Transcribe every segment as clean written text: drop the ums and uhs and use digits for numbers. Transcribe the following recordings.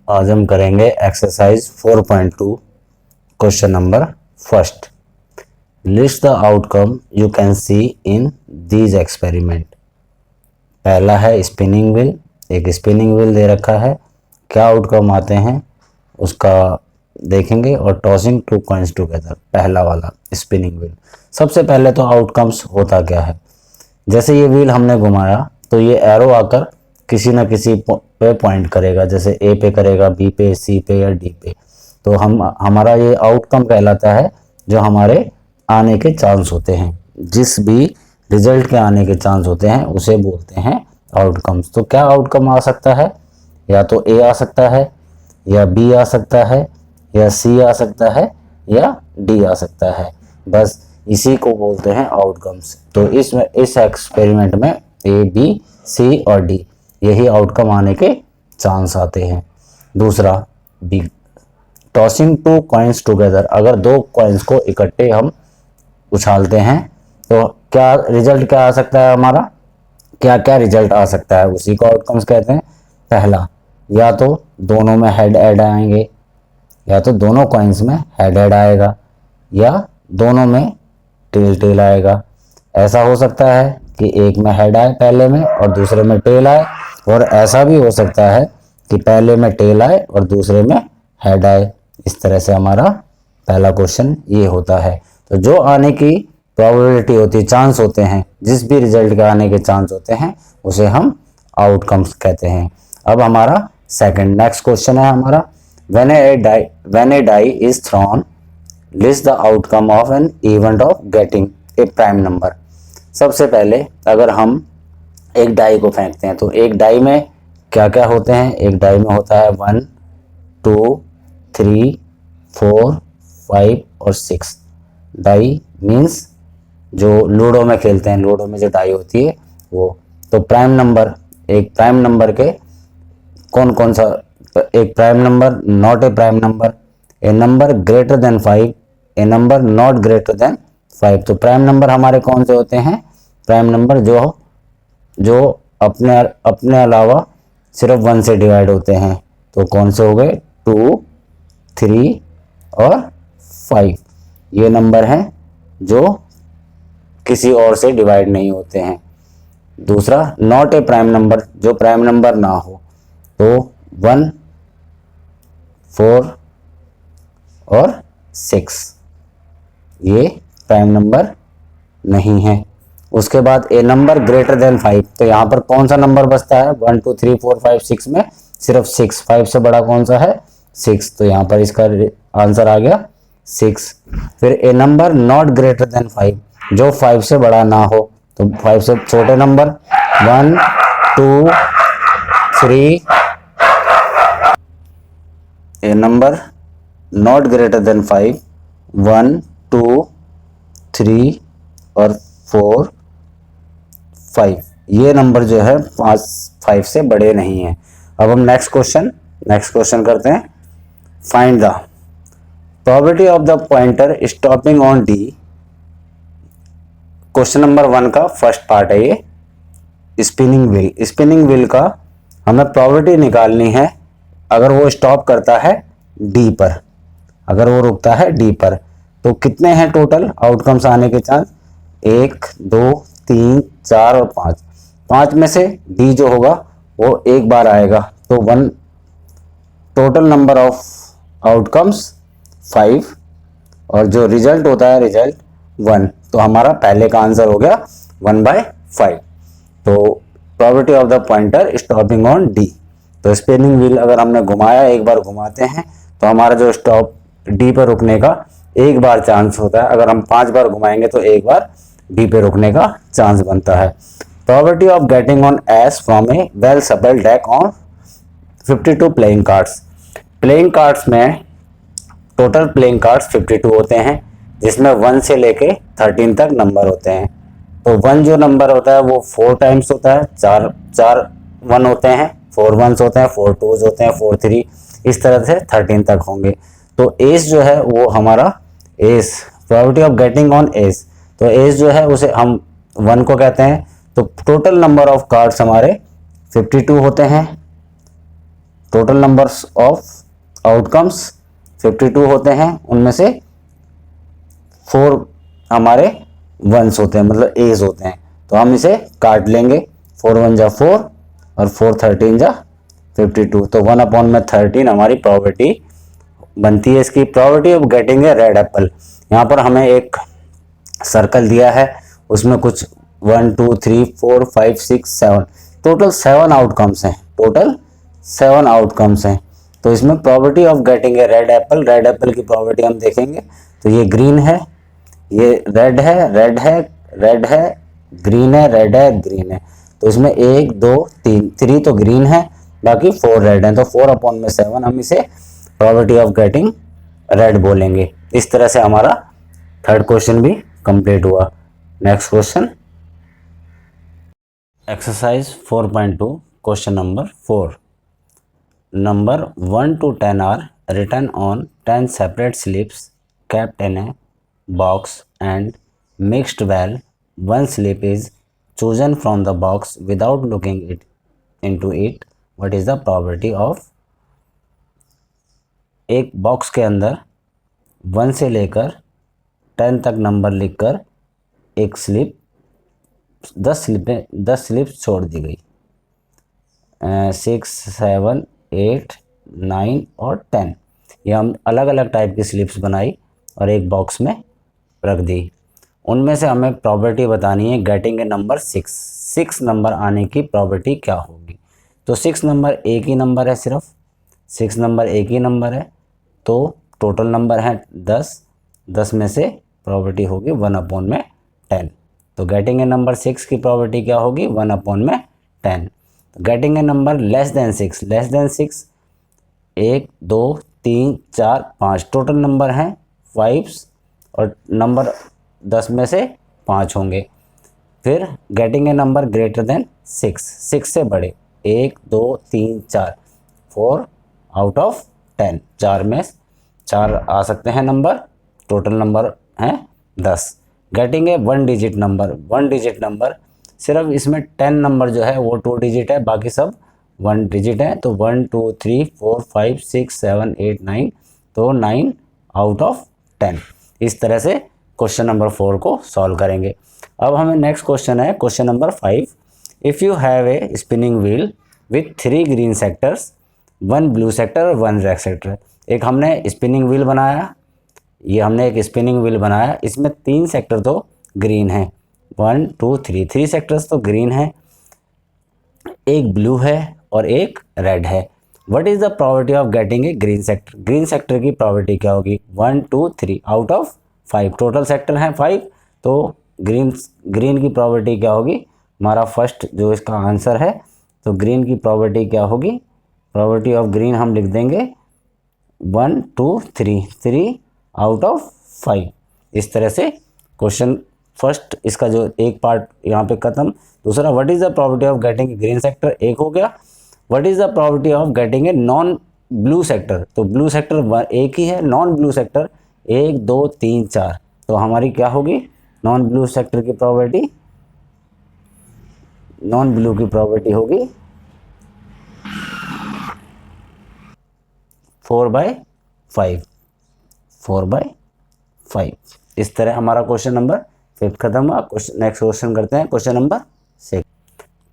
आज हम करेंगे exercise 4.2 question number first. List the outcome you can see in these experiment. पहला है स्पिनिंग व्हील, एक स्पिनिंग व्हील दे रखा है, क्या आउटकम आते हैं उसका देखेंगे। और टॉसिंग टू कॉइन्स टुगेदर, पहला वाला स्पिनिंग व्हील। सबसे पहले तो आउटकम्स होता क्या है, जैसे ये व्हील हमने घुमाया तो ये एरो आकर किसी ना किसी पे पॉइंट करेगा, जैसे ए पे करेगा, बी पे, सी पे या डी पे। तो हमारा ये आउटकम कहलाता है जो हमारे आने के चांस होते हैं, जिस भी रिजल्ट के आने के चांस होते हैं उसे बोलते हैं आउटकम्स। तो क्या आउटकम आ सकता है, या तो ए आ सकता है, या बी आ सकता है, या सी आ सकता है, या डी आ सकता है। बस इसी को बोलते हैं आउटकम्स। तो इस एक्सपेरिमेंट में ए, बी, सी और डी यही आउटकम आने के चांस आते हैं। दूसरा B, tossing two coins together. अगर दो कॉइन्स को इकट्ठे हम उछालते हैं तो क्या रिजल्ट क्या आ सकता है हमारा, क्या क्या रिजल्ट आ सकता है, उसी को आउटकम्स कहते हैं। पहला, या तो दोनों में हेड हेड आएंगे, या तो दोनों कॉइन्स में हेड हेड आएगा, या दोनों में टेल टेल आएगा। ऐसा हो सकता है कि एक में हेड आए पहले में और दूसरे में टेल आए, और ऐसा भी हो सकता है कि पहले में टेल आए और दूसरे में हेड आए। इस तरह से हमारा पहला क्वेश्चन ये होता है। तो जो आने की प्रोबेबिलिटी होती है, चांस होते हैं, जिस भी रिजल्ट के आने के चांस होते हैं उसे हम आउटकम्स कहते हैं। अब हमारा सेकंड नेक्स्ट क्वेश्चन है हमारा, when a die is thrown list the outcome of an event of getting a prime number. सबसे पहले अगर हम एक डाई को फेंकते हैं तो एक डाई में क्या क्या होते हैं। एक डाई में होता है 1, 2, 3, 4, 5 और 6। डाई मीन्स जो लूडो में खेलते हैं, लूडो में जो डाई होती है वो। तो प्राइम नंबर, एक प्राइम नंबर के कौन कौन सा, एक prime number, not a prime number, A number greater than 5, A number not greater than 5। तो प्राइम नंबर हमारे कौन से होते हैं, प्राइम नंबर जो अपने अलावा सिर्फ 1 से डिवाइड होते हैं। तो कौन से हो गए, 2, 3 और 5। ये नंबर हैं जो किसी और से डिवाइड नहीं होते हैं। दूसरा, नॉट ए प्राइम नंबर, जो प्राइम नंबर ना हो, तो 1, 4 और 6 ये प्राइम नंबर नहीं है। उसके बाद ए नंबर ग्रेटर देन 5, तो यहाँ पर कौन सा नंबर बचता है, 1, 2, 3, 4, 5, 6 में सिर्फ 6, 5 से बड़ा कौन सा है, 6। तो यहाँ पर इसका आंसर आ गया 6। फिर ए नंबर नॉट ग्रेटर देन 5, जो 5 से बड़ा ना हो, तो 5 से छोटे number 1, 2, 3। A number not greater than 5, 1, 2, 3 और 4, 5। ये नंबर जो है 5 से बड़े नहीं है। अब हम नेक्स्ट क्वेश्चन करते हैं। Find the probability of the pointer stopping on D. Question number 1 का फर्स्ट पार्ट है ये, स्पिनिंग व्हील। स्पिनिंग व्हील का हमें प्रोबेबिलिटी निकालनी है अगर वो स्टॉप करता है डी पर, अगर वो रुकता है डी पर। तो कितने हैं टोटल आउटकम्स आने के चांस, 1, 2, 3, 4 और 5। 5 में से डी जो होगा वो एक बार आएगा, तो 1। टोटल नंबर ऑफ आउटकम्स 5, और जो रिजल्ट होता है रिजल्ट 1। तो हमारा पहले का आंसर हो गया 1/5। तो probability of the pointer stopping on D. तो स्पिनिंग व्हील अगर हमने घुमाया, एक बार घुमाते हैं तो हमारा जो स्टॉप डी पर रुकने का एक बार चांस होता है। अगर हम 5 बार घुमाएंगे तो एक बार डी पे रुकने का चांस बनता है। Probability of getting on S from A well shuffled deck on 52 playing cards. Playing cards में टोटल प्लेइंग कार्ड्स 52 होते हैं, जिसमें 1 से लेके 13 तक नंबर होते हैं। तो 1 जो नंबर होता है वो 4 टाइम्स होता है, 4 1 होते हैं, 4 1s होते हैं, 4 2s होते हैं, 4 3, इस तरह से 13 तक होंगे। तो एस जो है वो हमारा S, probability of getting on S, तो एस जो है उसे हम 1 को कहते हैं। तो टोटल नंबर ऑफ कार्ड्स हमारे 52 होते हैं। टोटल नंबर्स ऑफ आउटकम्स 52 होते हैं, उनमें से 4 हमारे वंस होते हैं, मतलब एज होते हैं। तो हम इसे काट लेंगे, 4 1 जा 4 और 4 13 जा 52। तो 1/13 हमारी प्रॉपर्टी बनती है। इसकी property of getting A red Apple, यहाँ पर हमें एक सर्कल दिया है, उसमें कुछ 1 2 3 4 5 6 7 टोटल 7 आउटकम्स हैं, टोटल 7 आउटकम्स हैं। तो इसमें property of getting A red Apple, red Apple की प्रॉपर्टी हम देखेंगे। तो ये ग्रीन है, ये रेड है, रेड है, रेड है, ग्रीन है, रेड है, ग्रीन है। तो इसमें 1 2 3 3 तो ग्रीन है, बाकी 4 रेड है। तो 4/7 हम इसे प्रॉपर्टी ऑफ गेटिंग रेड बोलेंगे। इस तरह से हमारा थर्ड क्वेश्चन भी कंप्लीट हुआ। Next question, exercise 4.2 question number 4। Number 1 to 10 are written on 10 separate slips kept in a box and mixed well. One slip is chosen from the box without looking into it. What is the probability of? एक box के अंदर 1 से लेकर 10 तक number लिखकर एक slip 10 slip छोड़ दी गई, 6 7 8 9 और 10। ये हम अलग अलग टाइप की स्लिप्स बनाई और एक बॉक्स में रख दी। उनमें से हमें प्रॉपर्टी बतानी है गेटिंग ए नंबर 6। 6 नंबर आने की प्रॉपर्टी क्या होगी? तो 6 नंबर एक ही नंबर है, सिर्फ 6 नंबर एक ही नंबर है। तो टोटल नंबर है 10, 10 में से प्रॉपर्टी होगी 1/10। तो गेटिंग ए नंबर 6 की प्रॉपर्टी क्या होगी? 1/10। Getting a number less than 6, less than 6 1 2 3 4 5 total number हैं 5 और नंबर 10 में से 5 होंगे। फिर getting a number greater than 6, 6 से बड़े 1 2 3 4 4/10, 4 में 4 आ सकते हैं नंबर, टोटल नंबर हैं 10। Getting a 1 digit number, 1 digit number सिर्फ इसमें 10 नंबर जो है वो 2 डिजिट है, बाकी सब 1 डिजिट है। तो 1 2 3 4 5 6 7 8 9, तो 9/10। इस तरह से क्वेश्चन नंबर 4 को सॉल्व करेंगे। अब हमें नेक्स्ट क्वेश्चन है question number 5। If you have a spinning wheel with 3 green sectors, 1 blue sector और 1 रेड सेक्टर। एक हमने स्पिनिंग व्हील बनाया, ये हमने एक स्पिनिंग व्हील बनाया, इसमें 3 सेक्टर तो ग्रीन है, 1 2 3, 3 सेक्टर्स तो ग्रीन है, एक ब्लू है और एक रेड है। What is the property of getting A green sector? Green sector की प्रॉपर्टी क्या होगी? 1 2 3/5, टोटल सेक्टर हैं 5। तो ग्रीन की प्रॉपर्टी क्या होगी? हमारा फर्स्ट जो इसका आंसर है, तो ग्रीन की प्रॉपर्टी क्या होगी? प्रॉपर्टी ऑफ ग्रीन हम लिख देंगे 1 2 3, 3/5। इस तरह से क्वेश्चन फर्स्ट इसका जो एक पार्ट यहाँ पे खत्म। दूसरा, what is the property of getting green sector, एक हो गया। What is the property of getting a non blue sector? तो ब्लू सेक्टर एक ही है, नॉन ब्लू सेक्टर 1 2 3 4। तो हमारी क्या होगी नॉन ब्लू सेक्टर की प्रॉपर्टी? नॉन ब्लू की प्रॉपर्टी होगी 4/5, 4/5। इस तरह हमारा क्वेश्चन नंबर 5 खत्म हुआ। नेक्स्ट क्वेश्चन करते हैं क्वेश्चन नंबर 6।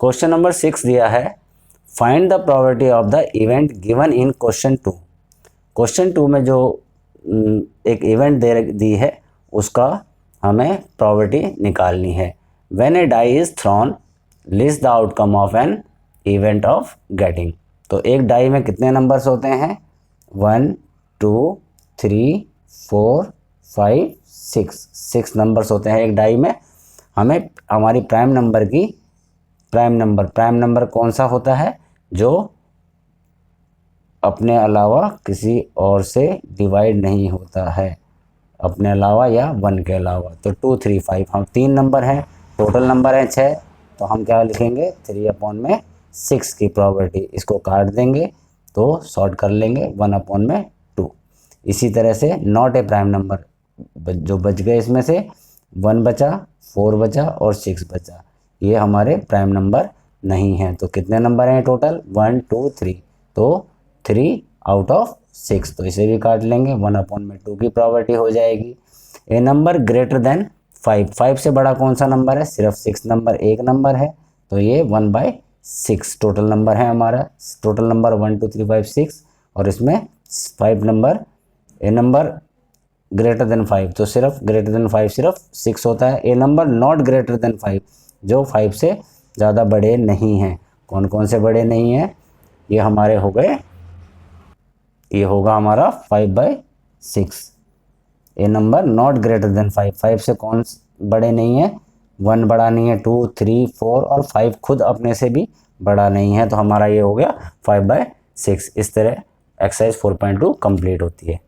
क्वेश्चन नंबर 6 दिया है, find the property of the event given in question 2। Question 2 में जो एक इवेंट दी है उसका हमें प्रॉपर्टी निकालनी है। When a die is thrown, list the outcome of an event of getting. तो एक डाई में कितने नंबर्स होते हैं? 1 2 3 4 5 6 नंबर्स होते हैं एक डाई में। हमें हमारी प्राइम नंबर कौन सा होता है? जो अपने अलावा किसी और से डिवाइड नहीं होता है, अपने अलावा या 1 के अलावा। तो 2 3 5 हम 3 नंबर हैं, टोटल नंबर है 6। तो हम क्या लिखेंगे? 3/6 की प्रॉपर्टी, इसको काट देंगे तो शॉर्ट कर लेंगे 1/2। इसी तरह से नॉट ए प्राइम नंबर जो बच गए, इसमें से 1 बचा, 4 बचा और 6 बचा, ये हमारे प्राइम नंबर नहीं हैं। तो कितने नंबर हैं टोटल? 1 2 3, तो 3/6, तो इसे भी काट लेंगे, 1/2 की प्रॉपर्टी हो जाएगी। ए नंबर ग्रेटर देन 5 से बड़ा कौन सा नंबर है, सिर्फ 6 नंबर एक नंबर है, तो ये 1/6 टोटल नंबर है हमारा। टोटल नंबर 1 2 3 5 6 और इसमें 5 नंबर, ए नंबर ग्रेटर देन 5, तो सिर्फ ग्रेटर देन 5 सिर्फ 6 होता है। ए नंबर नॉट ग्रेटर देन 5, जो 5 से ज़्यादा बड़े नहीं हैं। कौन कौन से बड़े नहीं हैं, ये हमारे हो गए, ये होगा हमारा 5/6। ए नंबर नॉट ग्रेटर देन 5, 5 से कौन बड़े नहीं है, 1 बड़ा नहीं है, 2 3 4 और 5 खुद अपने से भी बड़ा नहीं है, तो हमारा ये हो गया 5/6। इस तरह एक्सरसाइज 4.2 कंप्लीट होती है।